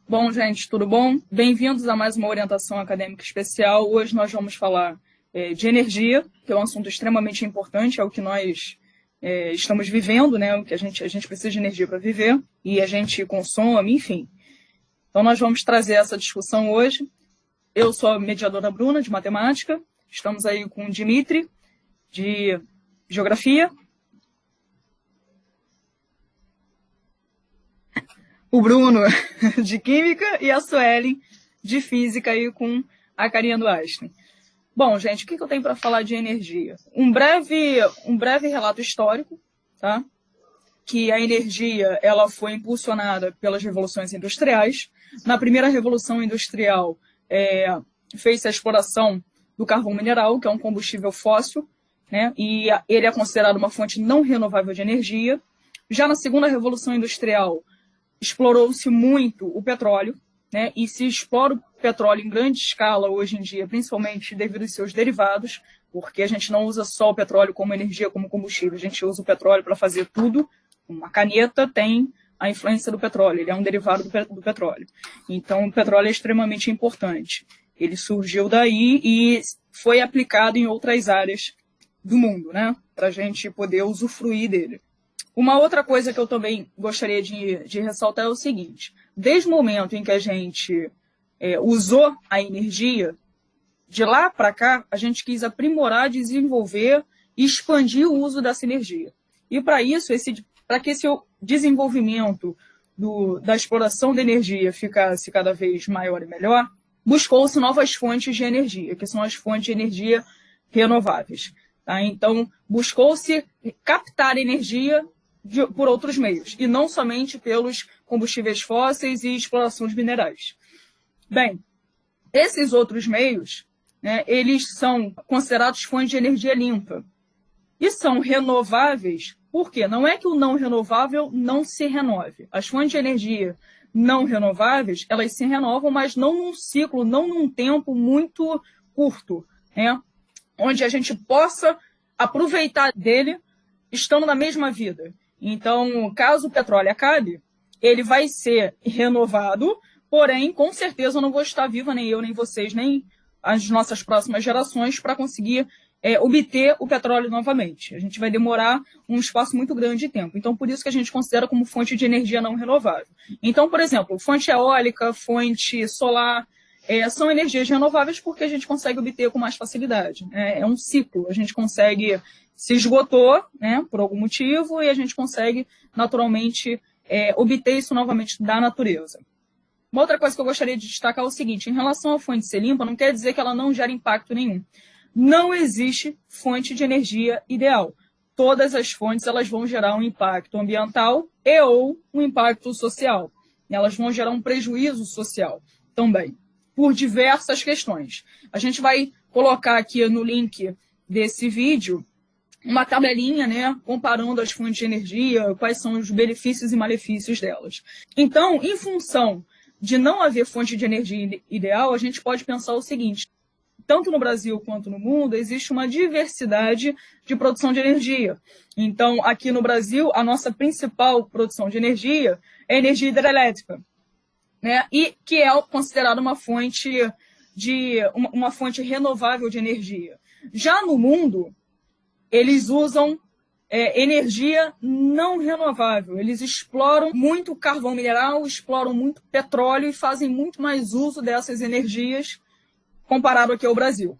Bom, gente, tudo bom? Bem-vindos a mais uma orientação acadêmica especial. Hoje nós vamos falar de energia, que é um assunto extremamente importante, é o que nós estamos vivendo, né? O que a gente precisa de energia para viver e a gente consome, enfim. Então nós vamos trazer essa discussão hoje. Eu sou a mediadora Bruna, de matemática. Estamos aí com o Dimitri, de geografia. O Bruno, de química, e a Suelen, de física, aí com a carinha do Einstein. Bom, gente, o que eu tenho para falar de energia? Um breve relato histórico, tá? Que a energia ela foi impulsionada pelas revoluções industriais. Na primeira revolução industrial, fez-se a exploração do carvão mineral, que é um combustível fóssil, né? E ele é considerado uma fonte não renovável de energia. Já na segunda revolução industrial, explorou-se muito o petróleo, né? E se explora o petróleo em grande escala hoje em dia, principalmente devido aos seus derivados, porque a gente não usa só o petróleo como energia, como combustível, a gente usa o petróleo para fazer tudo. Uma caneta tem a influência do petróleo, ele é um derivado do petróleo. Então, o petróleo é extremamente importante. Ele surgiu daí e foi aplicado em outras áreas do mundo, né? Para a gente poder usufruir dele. Uma outra coisa que eu também gostaria de ressaltar é o seguinte: desde o momento em que a gente usou a energia, de lá para cá, a gente quis aprimorar, desenvolver e expandir o uso dessa energia. E para isso, para que esse desenvolvimento da exploração da energia ficasse cada vez maior e melhor, buscou-se novas fontes de energia, que são as fontes de energia renováveis. Tá? Então, buscou-se captar energia por outros meios, e não somente pelos combustíveis fósseis e exploração de minerais. Bem, esses outros meios, né, eles são considerados fontes de energia limpa. E são renováveis, por quê? Não é que o não renovável não se renove. As fontes de energia não renováveis, elas se renovam, mas não num ciclo, não num tempo muito curto, né, onde a gente possa aproveitar dele estando na mesma vida. Então, caso o petróleo acabe, ele vai ser renovado, porém, com certeza eu não vou estar viva, nem eu, nem vocês, nem as nossas próximas gerações, para conseguir obter o petróleo novamente. A gente vai demorar um espaço muito grande de tempo. Então, por isso que a gente considera como fonte de energia não renovável. Então, por exemplo, fonte eólica, fonte solar, são energias renováveis porque a gente consegue obter com mais facilidade. É um ciclo, a gente consegue... Se esgotou, né, por algum motivo, e a gente consegue, naturalmente, obter isso novamente da natureza. Uma outra coisa que eu gostaria de destacar é o seguinte: em relação à fonte ser limpa, não quer dizer que ela não gera impacto nenhum. Não existe fonte de energia ideal. Todas as fontes elas vão gerar um impacto ambiental ou um impacto social. Elas vão gerar um prejuízo social também, por diversas questões. A gente vai colocar aqui no link desse vídeo uma tabelinha, né, comparando as fontes de energia, quais são os benefícios e malefícios delas. Então, em função de não haver fonte de energia ideal, a gente pode pensar o seguinte: tanto no Brasil quanto no mundo, existe uma diversidade de produção de energia. Então, aqui no Brasil, a nossa principal produção de energia é a energia hidrelétrica, né, e que é considerada uma fonte renovável de energia. Já no mundo, eles usam energia não renovável. Eles exploram muito carvão mineral, exploram muito petróleo e fazem muito mais uso dessas energias comparado aqui ao Brasil.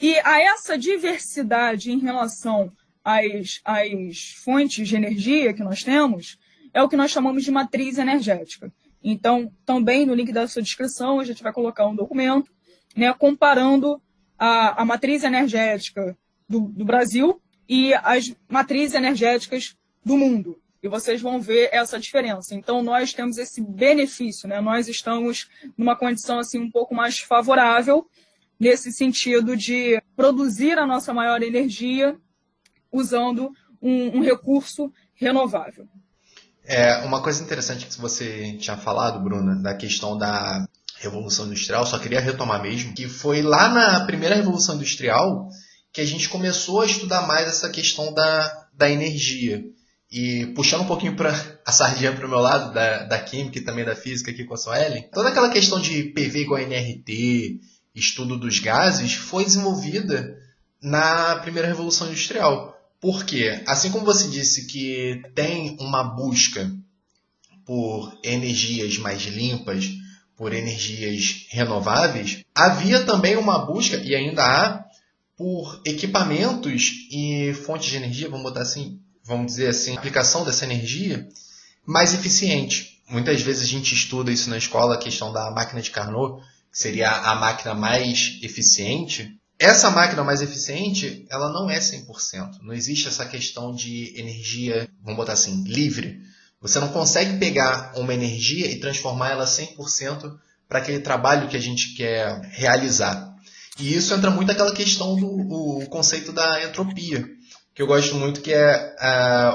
E a essa diversidade em relação às fontes de energia que nós temos, é o que nós chamamos de matriz energética. Então, também no link da sua descrição, a gente vai colocar um documento, né, comparando a matriz energética do Brasil e as matrizes energéticas do mundo. E vocês vão ver essa diferença. Então, nós temos esse benefício, né? Nós estamos numa condição assim, um pouco mais favorável, nesse sentido de produzir a nossa maior energia usando um recurso renovável. Uma coisa interessante que você tinha falado, Bruna, da questão da Revolução Industrial, só queria retomar mesmo, que foi lá na primeira Revolução Industrial que a gente começou a estudar mais essa questão da energia. E puxando um pouquinho a sardinha para o meu lado, da química e também da física aqui com a Suelen, toda aquela questão de PV igual a nRT, estudo dos gases, foi desenvolvida na primeira Revolução Industrial. Por quê? Assim como você disse que tem uma busca por energias mais limpas, por energias renováveis, havia também uma busca, e ainda há, por equipamentos e fontes de energia, vamos dizer assim, aplicação dessa energia mais eficiente. Muitas vezes a gente estuda isso na escola, a questão da máquina de Carnot, que seria a máquina mais eficiente. Essa máquina mais eficiente, ela não é 100%. Não existe essa questão de energia, vamos botar assim, livre. Você não consegue pegar uma energia e transformar ela 100% para aquele trabalho que a gente quer realizar. E isso entra muito naquela questão do conceito da entropia, que eu gosto muito, que é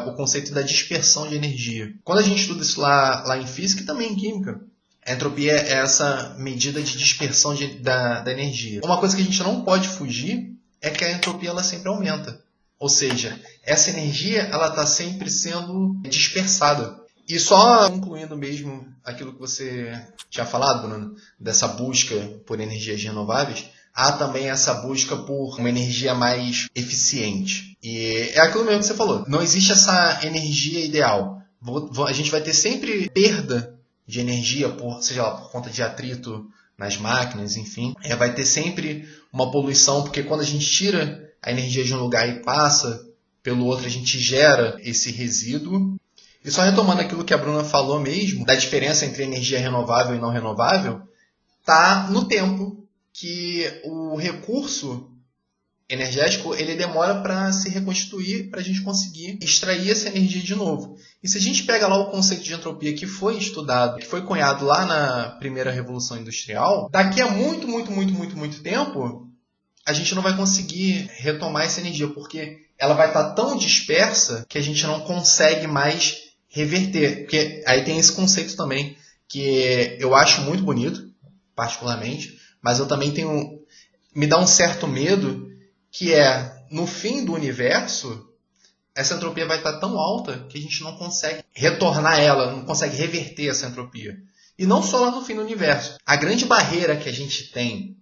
o conceito da dispersão de energia. Quando a gente estuda isso lá em física e também em química, a entropia é essa medida de dispersão da energia. Uma coisa que a gente não pode fugir é que a entropia ela sempre aumenta. Ou seja, essa energia ela está sempre sendo dispersada. E só concluindo mesmo aquilo que você tinha falado, Bruno, dessa busca por energias renováveis, há também essa busca por uma energia mais eficiente. E é aquilo mesmo que você falou. Não existe essa energia ideal. A gente vai ter sempre perda de energia, seja lá por conta de atrito nas máquinas, enfim. Vai ter sempre uma poluição, porque quando a gente tira a energia de um lugar e passa pelo outro, a gente gera esse resíduo. E só retomando aquilo que a Bruna falou mesmo, da diferença entre energia renovável e não renovável, está no tempo que o recurso energético ele demora para se reconstituir, para a gente conseguir extrair essa energia de novo. E se a gente pega lá o conceito de entropia que foi estudado, que foi cunhado lá na primeira Revolução Industrial, daqui a muito tempo, a gente não vai conseguir retomar essa energia, porque ela vai estar tão dispersa que a gente não consegue mais reverter. Porque aí tem esse conceito também, que eu acho muito bonito, particularmente, mas eu também me dá um certo medo, que é, no fim do universo, essa entropia vai estar tão alta que a gente não consegue retornar ela, não consegue reverter essa entropia. E não só lá no fim do universo. A grande barreira que a gente tem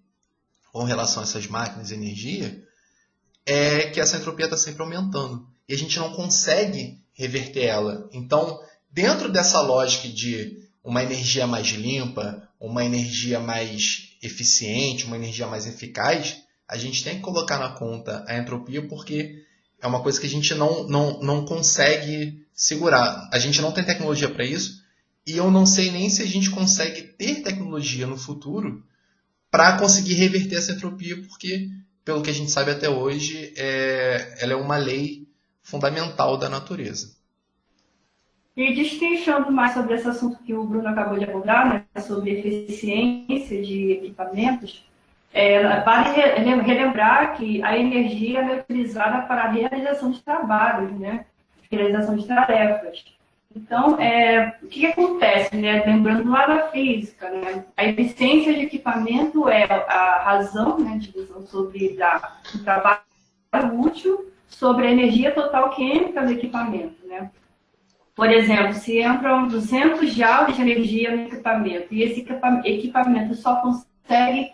com relação a essas máquinas de energia é que essa entropia está sempre aumentando. E a gente não consegue reverter ela. Então, dentro dessa lógica de uma energia mais limpa, uma energia mais eficiente, uma energia mais eficaz, a gente tem que colocar na conta a entropia, porque é uma coisa que a gente não consegue segurar. A gente não tem tecnologia para isso, e eu não sei nem se a gente consegue ter tecnologia no futuro para conseguir reverter essa entropia, porque, pelo que a gente sabe até hoje, ela é uma lei fundamental da natureza. E destrinchando mais sobre esse assunto que o Bruno acabou de abordar, né, sobre eficiência de equipamentos, vale relembrar que a energia é utilizada para a realização de trabalhos, né, realização de tarefas. Então, o que acontece, né? Lembrando lá da física, né? A eficiência de equipamento é a razão, né, de divisão sobre o trabalho útil sobre a energia total que entra no equipamento, né? Por exemplo, se entram 200 joules de energia no equipamento e esse equipamento só consegue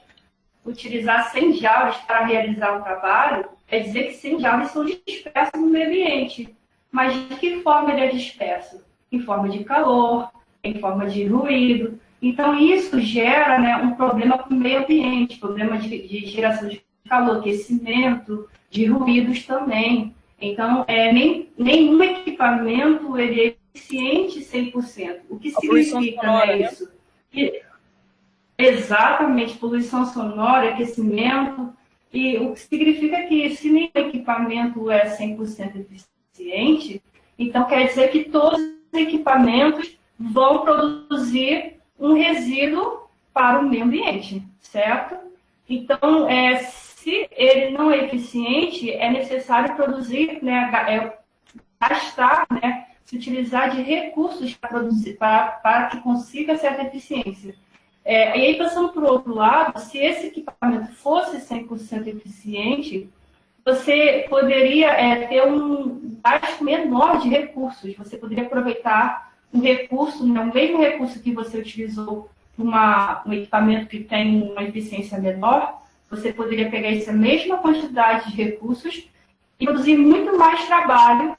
utilizar 100 joules para realizar o trabalho, quer dizer que 100 joules são dispersos no meio ambiente. Mas de que forma ele é disperso? Em forma de calor, em forma de ruído. Então, isso gera, né, um problema para o meio ambiente, problema de geração de calor, aquecimento, de ruídos também. Então, nenhum equipamento ele é eficiente 100%. O que significa sonora, né, isso? Exatamente, poluição sonora, aquecimento. E o que significa que se nenhum equipamento é 100% eficiente, então quer dizer que todos os equipamentos vão produzir um resíduo para o meio ambiente, certo? Então, se ele não é eficiente, é necessário produzir, né, gastar, né, se utilizar de recursos para produzir, para que consiga certa eficiência. E aí, passando para o outro lado, se esse equipamento fosse 100% eficiente, você poderia ter um gasto menor de recursos. Você poderia aproveitar um recurso, né, o mesmo recurso que você utilizou para um equipamento que tem uma eficiência menor, você poderia pegar essa mesma quantidade de recursos e produzir muito mais trabalho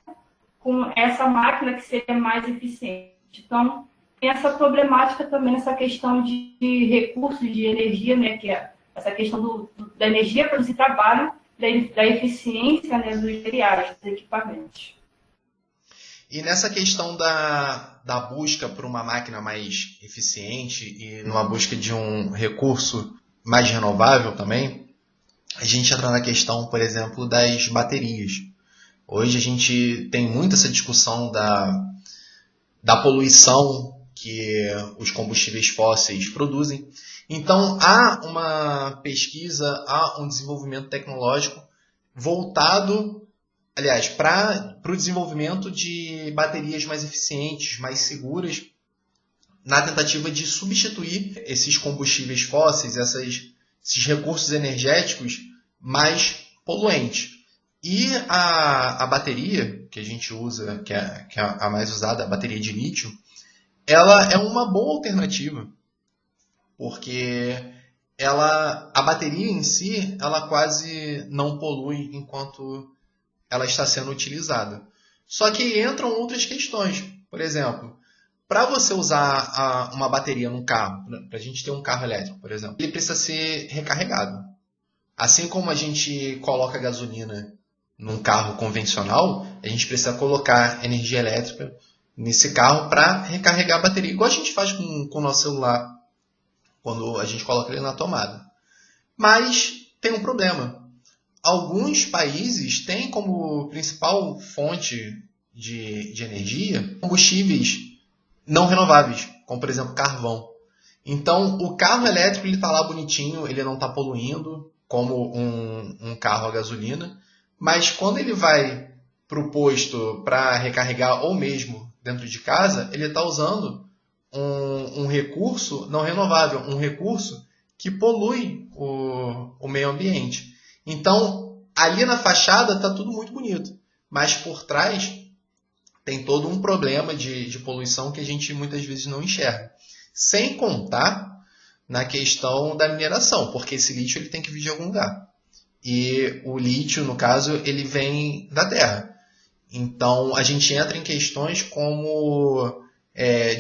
com essa máquina que seria mais eficiente. Então, tem essa problemática também, essa questão de recursos, de energia, né, que é essa questão da energia para produzir trabalho, da eficiência, né, dos materiais, dos equipamentos. E nessa questão da busca por uma máquina mais eficiente e numa busca de um recurso mais renovável também, a gente entra na questão, por exemplo, das baterias. Hoje a gente tem muito essa discussão da poluição que os combustíveis fósseis produzem. Então, há uma pesquisa, há um desenvolvimento tecnológico voltado, aliás, para o desenvolvimento de baterias mais eficientes, mais seguras, na tentativa de substituir esses combustíveis fósseis, esses recursos energéticos mais poluentes. E a bateria que a gente usa, que é a mais usada, a bateria de lítio, ela é uma boa alternativa, porque a bateria em si, ela quase não polui enquanto ela está sendo utilizada. Só que entram outras questões. Por exemplo, para você usar uma bateria num carro, para a gente ter um carro elétrico, por exemplo, ele precisa ser recarregado. Assim como a gente coloca gasolina num carro convencional, a gente precisa colocar energia elétrica nesse carro para recarregar a bateria, igual a gente faz com o nosso celular, quando a gente coloca ele na tomada. Mas tem um problema. Alguns países têm como principal fonte de energia combustíveis não renováveis, como por exemplo carvão. Então o carro elétrico está lá bonitinho, ele não está poluindo como um carro a gasolina, mas quando ele vai para o posto para recarregar ou mesmo dentro de casa, ele está usando um recurso não renovável, um recurso que polui o meio ambiente. Então, ali na fachada está tudo muito bonito, mas por trás tem todo um problema de poluição que a gente muitas vezes não enxerga. Sem contar na questão da mineração, porque esse lítio ele tem que vir de algum lugar. E o lítio, no caso, ele vem da terra. Então, a gente entra em questões como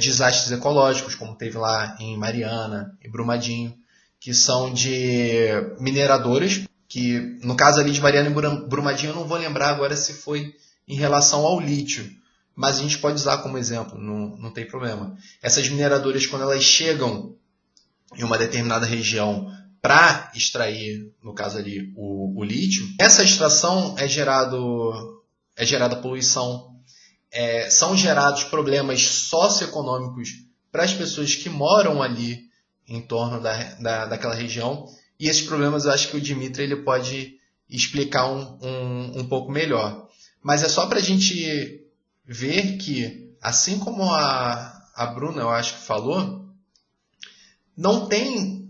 desastres ecológicos, como teve lá em Mariana e Brumadinho, que são de mineradoras, que no caso ali de Mariana e Brumadinho, eu não vou lembrar agora se foi em relação ao lítio, mas a gente pode usar como exemplo, não tem problema. Essas mineradoras, quando elas chegam em uma determinada região para extrair, no caso ali, o lítio, essa extração é gerada poluição, são gerados problemas socioeconômicos para as pessoas que moram ali em torno daquela região, e esses problemas eu acho que o Dimitri ele pode explicar um pouco melhor. Mas é só para a gente ver que, assim como a Bruna, eu acho que falou, não tem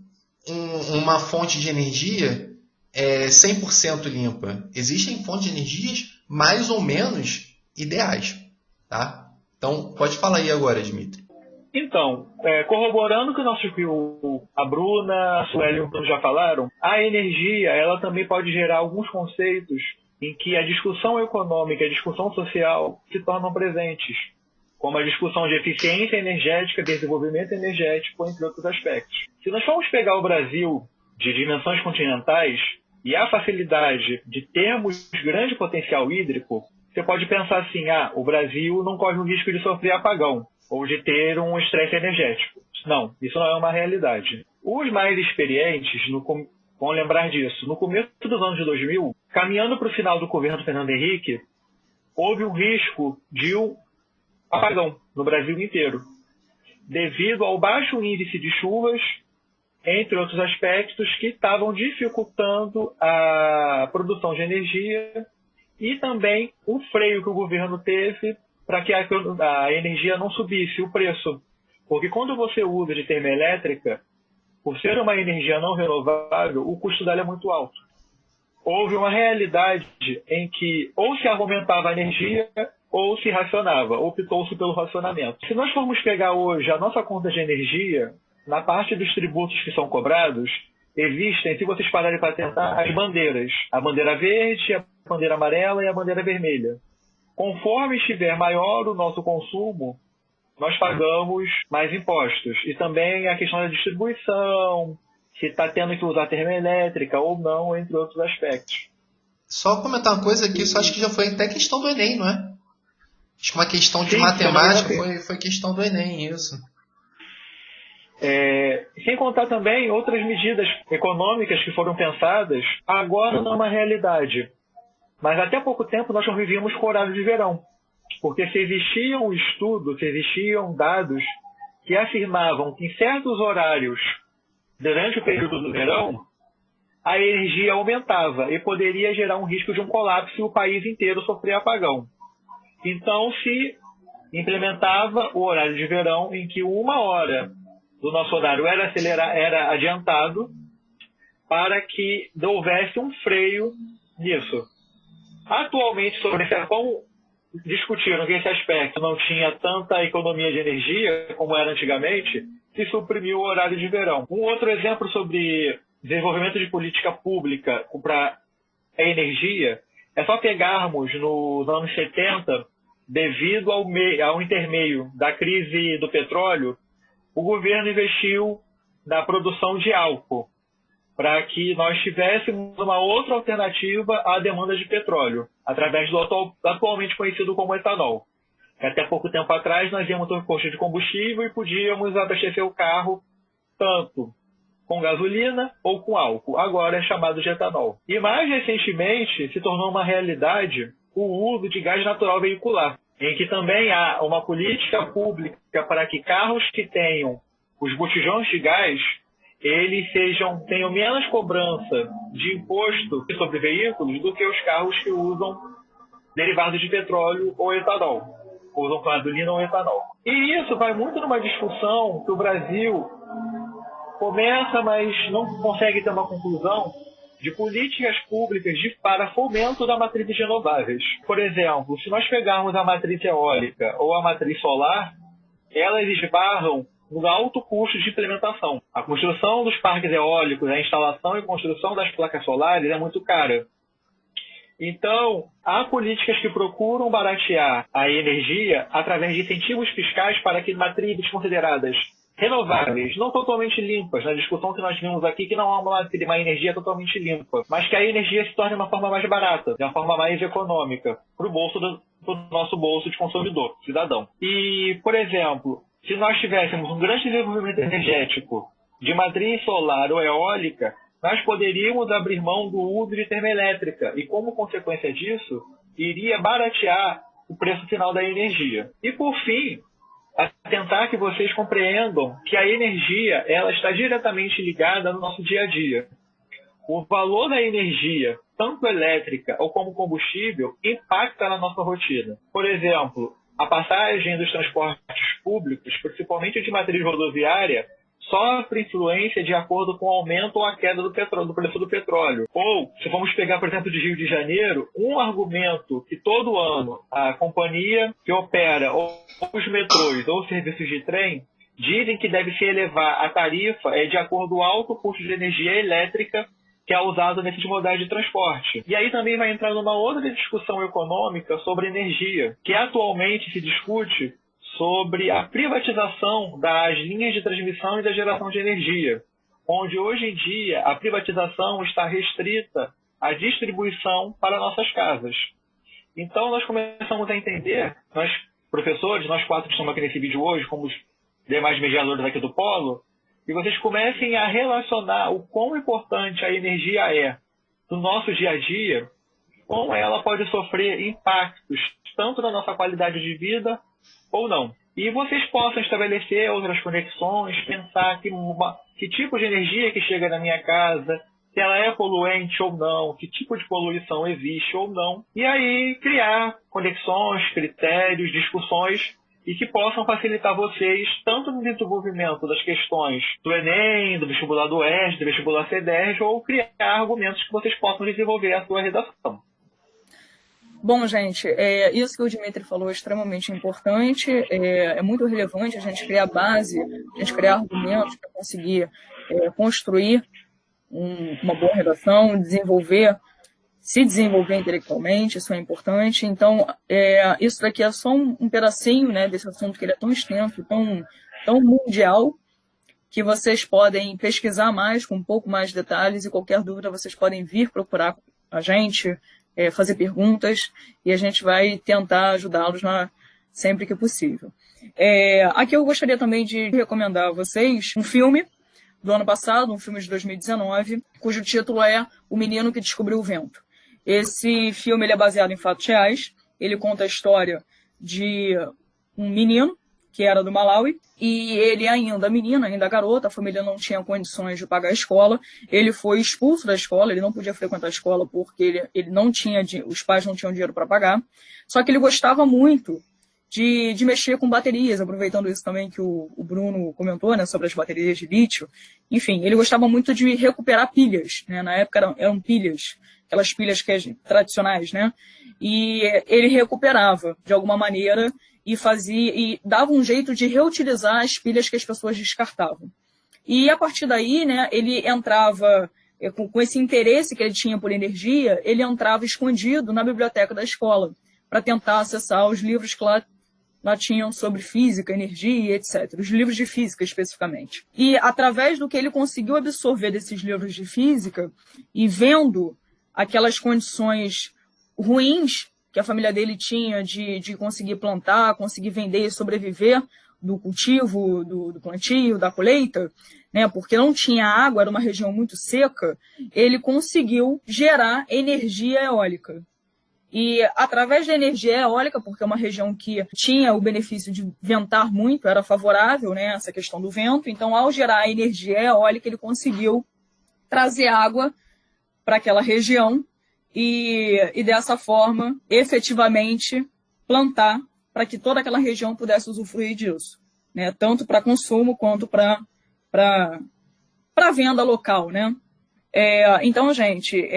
uma fonte de energia 100% limpa. Existem fontes de energias mais ou menos ideais. Tá? Então, pode falar aí agora, Dimitri. Então, corroborando o que a Bruna, a Sueli e o Bruno já falaram, a energia ela também pode gerar alguns conceitos em que a discussão econômica e a discussão social se tornam presentes, como a discussão de eficiência energética, desenvolvimento energético, entre outros aspectos. Se nós formos pegar o Brasil de dimensões continentais e a facilidade de termos grande potencial hídrico, você pode pensar assim, o Brasil não corre o risco de sofrer apagão ou de ter um estresse energético. Não, isso não é uma realidade. Os mais experientes vão lembrar disso. No começo dos anos de 2000, caminhando para o final do governo Fernando Henrique, houve um risco de um apagão no Brasil inteiro, devido ao baixo índice de chuvas, entre outros aspectos que estavam dificultando a produção de energia e também o freio que o governo teve para que a energia não subisse o preço. Porque quando você usa de termoelétrica, por ser uma energia não renovável, o custo dela é muito alto. houve uma realidade em que ou se aumentava a energia ou se racionava, optou-se pelo racionamento. Se nós formos pegar hoje a nossa conta de energia, na parte dos tributos que são cobrados, existem, se vocês pararem para tentar, as bandeiras. A bandeira verde, a bandeira amarela e a bandeira vermelha. Conforme estiver maior o nosso consumo, nós pagamos mais impostos. E também a questão da distribuição, se está tendo que usar termoelétrica ou não, entre outros aspectos. Só comentar uma coisa aqui, isso acho que já foi até questão do Enem, não é? Acho que uma questão de Sim, matemática foi questão do Enem, isso. Sem contar também outras medidas econômicas que foram pensadas, agora não é uma realidade. Mas até pouco tempo nós convivíamos com o horário de verão. Porque se existiam estudos, se existiam dados que afirmavam que em certos horários, durante o período do verão, a energia aumentava e poderia gerar um risco de um colapso e o país inteiro sofrer apagão. Então se implementava o horário de verão em que 1 hora do nosso horário era adiantado para que houvesse um freio nisso. Atualmente, como discutiram que esse aspecto não tinha tanta economia de energia como era antigamente, se suprimiu o horário de verão. Um outro exemplo sobre desenvolvimento de política pública para a energia é só pegarmos nos anos 70, devido ao intermeio da crise do petróleo, o governo investiu na produção de álcool, para que nós tivéssemos uma outra alternativa à demanda de petróleo, através do atualmente conhecido como etanol. Até pouco tempo atrás nós íamos ter posto de combustível e podíamos abastecer o carro tanto com gasolina ou com álcool. Agora é chamado de etanol. E mais recentemente se tornou uma realidade o uso de gás natural veicular, em que também há uma política pública para que carros que tenham os botijões de gás eles tenham menos cobrança de imposto sobre veículos do que os carros que usam derivados de petróleo ou etanol, usam gasolina ou etanol. E isso vai muito numa discussão que o Brasil começa, mas não consegue ter uma conclusão, de políticas públicas para fomento da matriz de renováveis. Por exemplo, se nós pegarmos a matriz eólica ou a matriz solar, elas esbarram no alto custo de implementação. A construção dos parques eólicos, a instalação e construção das placas solares é muito cara. Então, há políticas que procuram baratear a energia através de incentivos fiscais para que matrizes consideradas renováveis, não totalmente limpas, na discussão que nós vimos aqui, que não há uma energia totalmente limpa, mas que a energia se torne uma forma mais barata, de uma forma mais econômica, para o bolso do nosso bolso de consumidor, cidadão. E, por exemplo, se nós tivéssemos um grande desenvolvimento energético de matriz solar ou eólica, nós poderíamos abrir mão do uso de termoelétrica e, como consequência disso, iria baratear o preço final da energia. E, por fim, tentar que vocês compreendam que a energia ela está diretamente ligada no nosso dia a dia. O valor da energia, tanto elétrica ou como combustível, impacta na nossa rotina. Por exemplo, a passagem dos transportes públicos, principalmente de matriz rodoviária, sofre influência de acordo com o aumento ou a queda do preço do petróleo. Ou, se vamos pegar, por exemplo, de Rio de Janeiro, um argumento que todo ano a companhia que opera ou os metrôs ou serviços de trem dizem que deve se elevar a tarifa de acordo com o alto custo de energia elétrica que é usado nesses modais de transporte. E aí também vai entrar numa outra discussão econômica sobre energia, que atualmente se discute sobre a privatização das linhas de transmissão e da geração de energia, onde hoje em dia a privatização está restrita à distribuição para nossas casas. Então nós começamos a entender, nós professores, nós 4 que estamos aqui nesse vídeo hoje, como os demais mediadores aqui do Polo, e vocês comecem a relacionar o quão importante a energia é no nosso dia a dia, como ela pode sofrer impactos tanto na nossa qualidade de vida ou não. E vocês possam estabelecer outras conexões, pensar que tipo de energia que chega na minha casa, se ela é poluente ou não, que tipo de poluição existe ou não. E aí criar conexões, critérios, discussões e que possam facilitar vocês tanto no desenvolvimento das questões do Enem, do vestibular do Oeste, do vestibular CEDERJ, ou criar argumentos que vocês possam desenvolver a sua redação. Bom, gente, isso que o Dimitri falou é extremamente importante, é muito relevante a gente criar base, a gente criar argumentos para conseguir construir uma boa redação, se desenvolver intelectualmente, isso é importante. Então, isso daqui é só um pedacinho, né, desse assunto que ele é tão extenso, tão mundial, que vocês podem pesquisar mais, com um pouco mais de detalhes, e qualquer dúvida vocês podem vir procurar a gente, fazer perguntas, e a gente vai tentar ajudá-los sempre que possível. Aqui eu gostaria também de recomendar a vocês um filme do ano passado, um filme de 2019, cujo título é O Menino que Descobriu o Vento. Esse filme ele é baseado em fatos reais, ele conta a história de um menino que era do Malawi, e ele ainda garota, a família não tinha condições de pagar a escola, ele foi expulso da escola, ele não podia frequentar a escola porque ele não tinha, os pais não tinham dinheiro para pagar, só que ele gostava muito de mexer com baterias, aproveitando isso também que o Bruno comentou, né, sobre as baterias de lítio. Enfim, ele gostava muito de recuperar pilhas, né, na época eram pilhas, aquelas pilhas tradicionais, né, e ele recuperava de alguma maneira e dava um jeito de reutilizar as pilhas que as pessoas descartavam. E a partir daí, né, ele entrava, com esse interesse que ele tinha por energia, ele entrava escondido na biblioteca da escola, para tentar acessar os livros que lá tinham sobre física, energia, etc. Os livros de física, especificamente. E através do que ele conseguiu absorver desses livros de física, e vendo aquelas condições ruins que a família dele tinha de conseguir plantar, conseguir vender e sobreviver do cultivo, do plantio, da colheita, né, porque não tinha água, era uma região muito seca, ele conseguiu gerar energia eólica. E através da energia eólica, porque é uma região que tinha o benefício de ventar muito, era favorável, né, essa questão do vento, então ao gerar a energia eólica ele conseguiu trazer água para aquela região e dessa forma, efetivamente, plantar para que toda aquela região pudesse usufruir disso, né? Tanto para consumo quanto para venda local, né? Então, gente,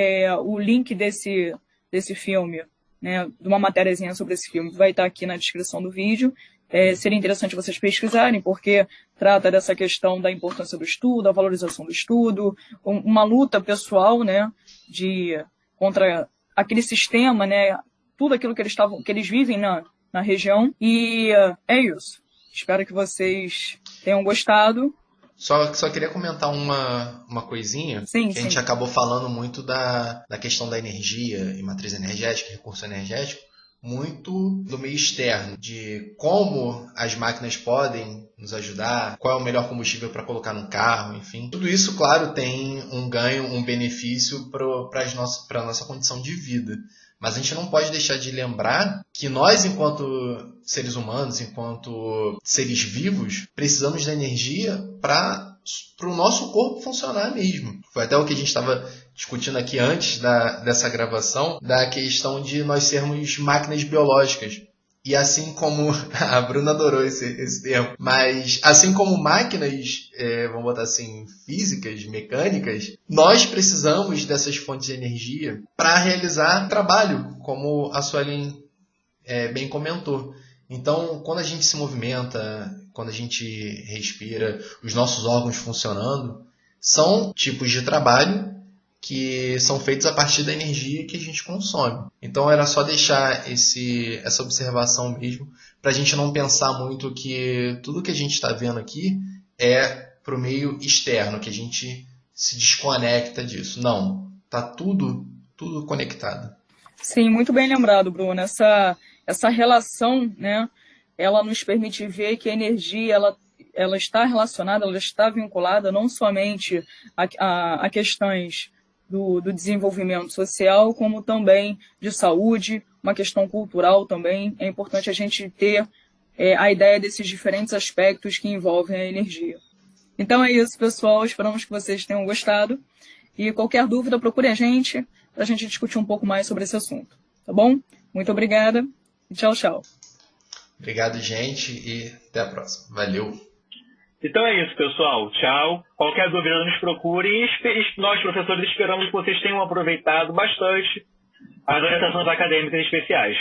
o link desse filme, né, de uma matériazinha sobre esse filme, vai estar aqui na descrição do vídeo. Seria interessante vocês pesquisarem, porque trata dessa questão da importância do estudo, da valorização do estudo, uma luta pessoal, né, contra aquele sistema, né, tudo aquilo que eles vivem na região. E é isso. Espero que vocês tenham gostado. Só queria comentar uma coisinha. Sim, que a gente acabou falando muito da questão da energia e matriz energética, recurso energético, muito do meio externo, de como as máquinas podem nos ajudar, qual é o melhor combustível para colocar no carro, enfim. Tudo isso, claro, tem um ganho, um benefício para a nossa condição de vida. Mas a gente não pode deixar de lembrar que nós, enquanto seres humanos, enquanto seres vivos, precisamos da energia para o nosso corpo funcionar mesmo. Foi até o que a gente estava discutindo aqui antes dessa gravação, da questão de nós sermos máquinas biológicas. E assim como... A Bruna adorou esse termo. Mas assim como máquinas, vamos botar assim, físicas, mecânicas, nós precisamos dessas fontes de energia para realizar trabalho, como a Suelen bem comentou. Então, quando a gente se movimenta, quando a gente respira, os nossos órgãos funcionando, são tipos de trabalho que são feitos a partir da energia que a gente consome. Então era só deixar essa observação mesmo, para a gente não pensar muito que tudo que a gente está vendo aqui é para o meio externo, que a gente se desconecta disso. Não, está tudo conectado. Sim, muito bem lembrado, Bruno. Essa relação, né, ela nos permite ver que a energia ela está relacionada, ela está vinculada não somente a questões do desenvolvimento social, como também de saúde, uma questão cultural também. É importante a gente ter a ideia desses diferentes aspectos que envolvem a energia. Então é isso, pessoal. Esperamos que vocês tenham gostado. E qualquer dúvida, procure a gente para a gente discutir um pouco mais sobre esse assunto. Tá bom? Muito obrigada e tchau, tchau. Obrigado, gente, e até a próxima. Valeu! Então é isso, pessoal. Tchau. Qualquer dúvida, nos procurem. Nós, professores, esperamos que vocês tenham aproveitado bastante as orientações acadêmicas especiais.